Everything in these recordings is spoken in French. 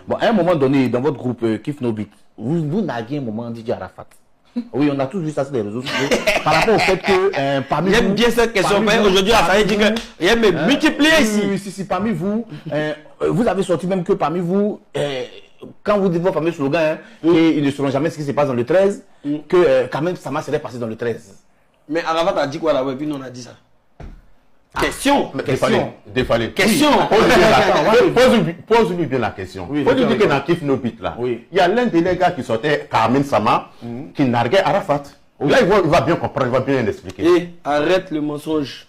Bon, à un moment donné, dans votre groupe Kif No Beat, vous naguez un moment DJ Arafat. Oui, on a tous vu ça sur les réseaux sociaux. Par rapport au fait que parmi vous... J'aime bien cette question. Aujourd'hui, ça veut dire qu'il y a multiplié ici. Si, parmi vous, vous avez sorti même que parmi vous, quand vous dites vos fameux slogans, qu'ils ne sauront jamais ce qui se passe dans le 13, que quand même Sama serait passé dans le 13. Mais Arafat a dit quoi là-bas? Puis nous on a dit ça. Question. Défalé. Question. Pose-lui bien la question. Il faut lui dire que dans Kif No Beat là, il y a l'un des gars qui sortait, Carmen Sama, qui narguait Arafat. Là, il va bien comprendre, il va bien expliquer. Et arrête le mensonge.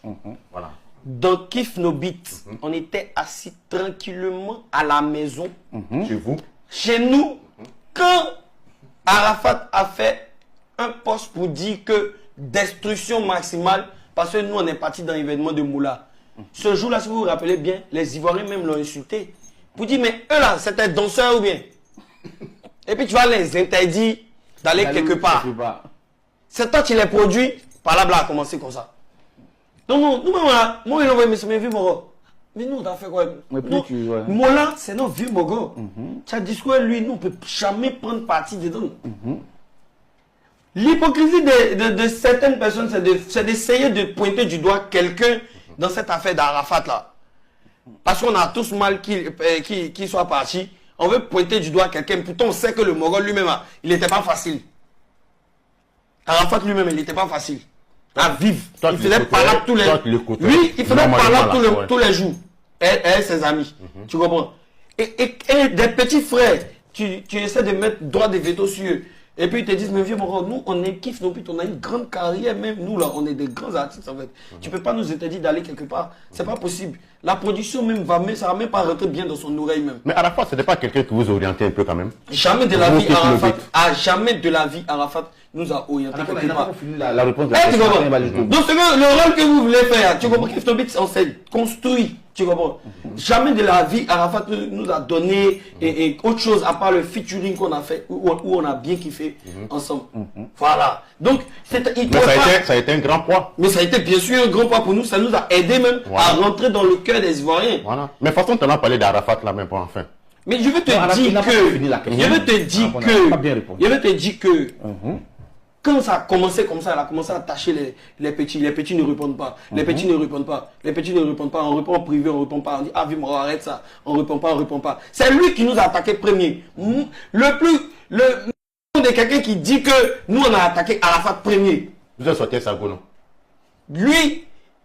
Voilà. Dans Kif No Beat, on était assis tranquillement à la maison. Chez vous. Chez nous, quand Arafat a fait un post pour dire que destruction maximale, parce que nous on est parti dans l'événement de Moula. Ce jour-là, si vous vous rappelez bien, les Ivoiriens même l'ont insulté. Pour dire, mais eux là, c'était danseurs ou bien? Et puis tu vas les interdire d'aller quelque part. C'est toi qui les produis, par là, a commencé comme ça. Donc nous-mêmes là, moi il a envoyé mes vieux Mogo. Mais nous on a fait quoi? Moula, c'est notre vieux Mogo. Tu as dit quoi lui, nous on ne peut jamais prendre parti dedans. L'hypocrisie de certaines personnes, c'est d'essayer de pointer du doigt quelqu'un dans cette affaire d'Arafat là. Parce qu'on a tous mal qu'il soit parti. On veut pointer du doigt quelqu'un. Pourtant, on sait que le Mogol lui-même, il n'était pas facile. Arafat lui-même, il n'était pas facile à vivre. Il faisait parler tous les jours. Lui, il faisait parler tous les jours. Et ses amis. Tu comprends? Et des petits frères, tu essaies de mettre droit de veto sur eux. Et puis ils te disent, mais vieux Mogo, nous on est Kif No Beat, on a une grande carrière, même nous là, on est des grands artistes en fait. Tu peux pas nous interdire d'aller quelque part, c'est pas possible. La production même ça va même pas rentrer bien dans son oreille même. Mais Arafat, ce n'est pas quelqu'un qui vous orientait un peu quand même? Jamais de la vie Arafat, jamais de la vie Arafat nous a orienté quelque part. La réponse de la donc le rôle que vous voulez faire, tu comprends, Kif No Beat, on s'est construit. Tu comprends? Jamais de la vie, Arafat nous a donné et autre chose à part le featuring qu'on a fait, où on a bien kiffé ensemble. Voilà. Donc, ça a été un grand poids. Mais ça a été bien sûr un grand poids pour nous. Ça nous a aidé même à rentrer dans le cœur des Ivoiriens. Voilà. Mais de toute façon, tu en as parlé d'Arafat là même pour enfin. Mais je veux te dire que quand ça a commencé comme ça, elle a commencé à attacher les petits. Les petits ne répondent pas. Les petits ne répondent pas. Les petits ne répondent pas. On répond en privé, on ne répond pas. On dit, ah, viens, arrête ça. On ne répond pas, on ne répond pas. C'est lui qui nous a attaqué premier. De quelqu'un qui dit que nous, on a attaqué Arafat premier. Vous avez sorti ça, non? Lui,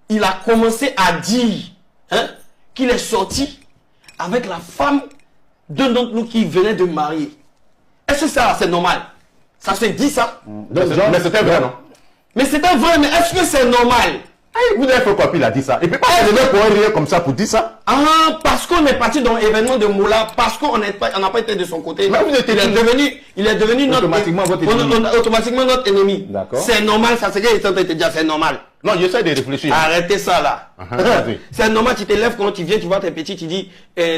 il a commencé à dire qu'il est sorti avec la femme d'un d'entre nous qui venait de marier. Est-ce que ça, c'est normal? Ça se dit ça? Mais c'était vrai, non? Mais c'était vrai, mais est-ce que c'est normal? Vous avez fait quoi, puis il a dit ça? Et puis pas se pour rien comme ça pour dire ça? Ah, parce qu'on est parti dans l'événement de Moula, parce qu'on n'a pas été de son côté. Mais il est devenu automatiquement notre ennemi. C'est normal, ça c'est qu'il est en train de te dire, c'est normal. Non, j'essaie de réfléchir. Arrêtez ça là. C'est normal, tu te lèves quand tu viens, tu vois tes petits, tu dis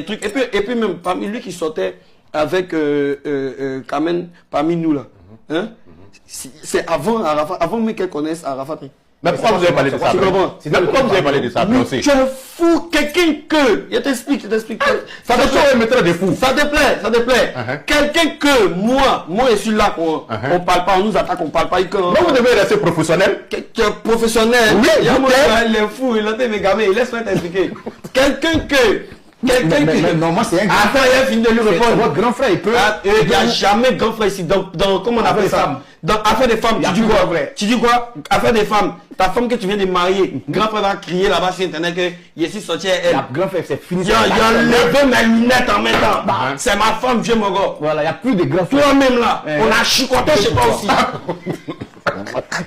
truc. Et puis même parmi lui qui sortait avec Kamen, parmi nous là. C'est avant Arafat, avant même qu'elle connaisse Arafat. Mais pourquoi vous avez parlé de ça? Pourquoi vous avez parlé de ça? Tu es fou, quelqu'un que... Je t'explique. Ça te plaît, des fous. Ça te plaît. Quelqu'un que moi je suis là, on parle pas, on nous attaque, on parle pas. Mais vous devez rester professionnel. Professionnel. Oui, il est fou, il a été mes gamins, laisse-moi t'expliquer. Quelqu'un que... Non, moi c'est un grand frère. Attends, il a fini de lui répondre. Votre grand frère, il peut. Il n'y a jamais grand frère ici. Comment on appelle ça? Dans affaire des femmes, tu dis quoi, vrai? Tu dis quoi? Affaire des femmes. Ta femme que tu viens de marier, grand frère va crier là-bas sur internet que Yessi sorti elle. Grand frère, c'est fini. Il a levé mes lunettes en même temps. C'est ma femme, vieux Mogo. Voilà, il n'y a plus de grand frère. Toi-même là, on a chicoté chez toi aussi.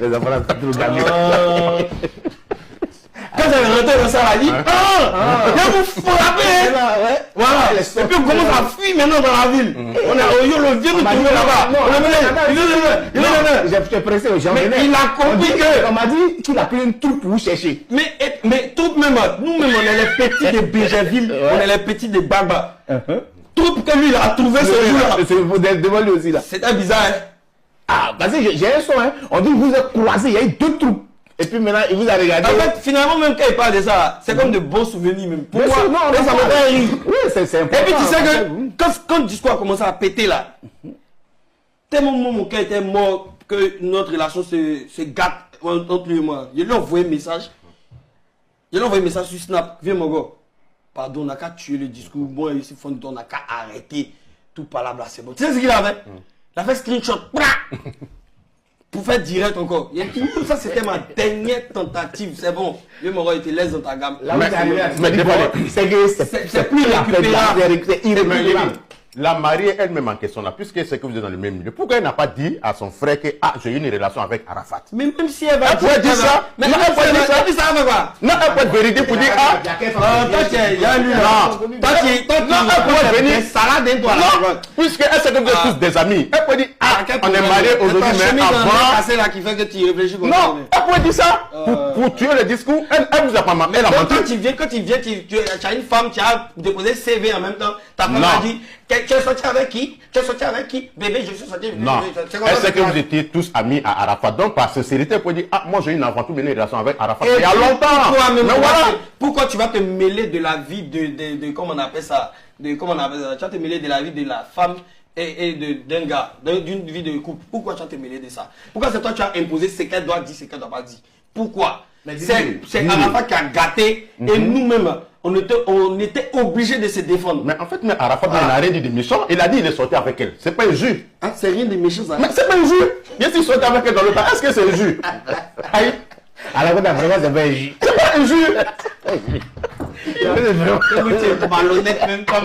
Les enfants, c'est trop gagné. Quand j'avais rentré dans ça, elle a dit viens vous frapper. Voilà. Et puis on commence à fuir maintenant dans la ville. On est au Yolo, viens nous trouver là-bas. J'ai pressé aux gens. Mais il a compris que. On m'a dit qu'il a pris une troupe pour vous chercher. Mais troupe même, nous-mêmes on est les petits de Bégerville, on est les petits de Baba. Troupe que lui il a trouvé ce jour-là. C'est devant lui aussi là. C'était bizarre. Ah, parce que j'ai un son, on dit que vous êtes croisés, il y a eu deux troupes. Et puis maintenant, il vous a regardé. En fait, finalement, même quand il parle de ça, c'est comme de bons souvenirs même. Pour moi, ça me fait rire. Oui, c'est important. Et puis tu sais que quand le discours a commencé à péter là, tellement mon cœur était mort que notre relation se gâte entre lui et moi. Je lui ai envoyé un message. Sur Snap. Viens mon gars. Pardon, on n'a qu'à tuer le discours. Moi, ici, on n'a qu'à arrêter tout par là, c'est bon. Tu sais ce qu'il a fait? Il a fait screenshot. Pour faire direct encore. Tout ça, c'était ma dernière tentative. C'est bon. Viens mon gars, il te laisse dans ta gamme. Mais c'est plus récupérable. C'est irrécupérable. La mariée elle-même en question là, puisque c'est que vous êtes dans le même milieu, pourquoi elle n'a pas dit à son frère que j'ai eu une relation avec Arafat? Mais même si elle va elle pourrait dire ça. Mais elle pourrait dire ça. Ça va quoi? Non, elle peut être vérité pour dire il y a lui là. Toi qui elle pourrait venir salade toi là. Puisque elle sait que vous êtes tous des amis. Elle peut dire on est mariés aujourd'hui, mais avant. C'est là qui fait que tu réfléchis comme ça. Non, elle pourrait dire ça pour tuer le discours. Elle vous a pas menti. Quand tu viens, tu as une femme, tu as déposé CV en même temps. Ta femme a dit tu es sorti avec qui? Tu es sorti avec qui? Bébé, je suis sorti avec qui? Non, elle sait que vous étiez tous amis à Arafat. Donc, par sincérité, elle peut dire moi j'ai une aventure, une relation avec Arafat. Il y a longtemps. Pourquoi tu vas te mêler de la vie de comment on appelle ça? Tu vas te mêler de la vie de la femme et d'un gars, d'une vie de couple. Pourquoi tu vas te mêler de ça? Pourquoi c'est toi qui as imposé ce qu'elle doit dire, ce qu'elle ne doit pas dire? Pourquoi? C'est Arafat qui a gâté et nous-mêmes, on était obligés de se défendre. Mais en fait, Arafat n'a rien dit de méchant. Il a dit qu'il est sorti avec elle. C'est pas un jus. C'est rien de méchant ça. Mais c'est pas un jus. Il est sorti avec elle dans le temps. Est-ce que c'est un jus? Alors vraiment, c'est pas un jus. C'est pas un jus. Tu es malhonnête même toi.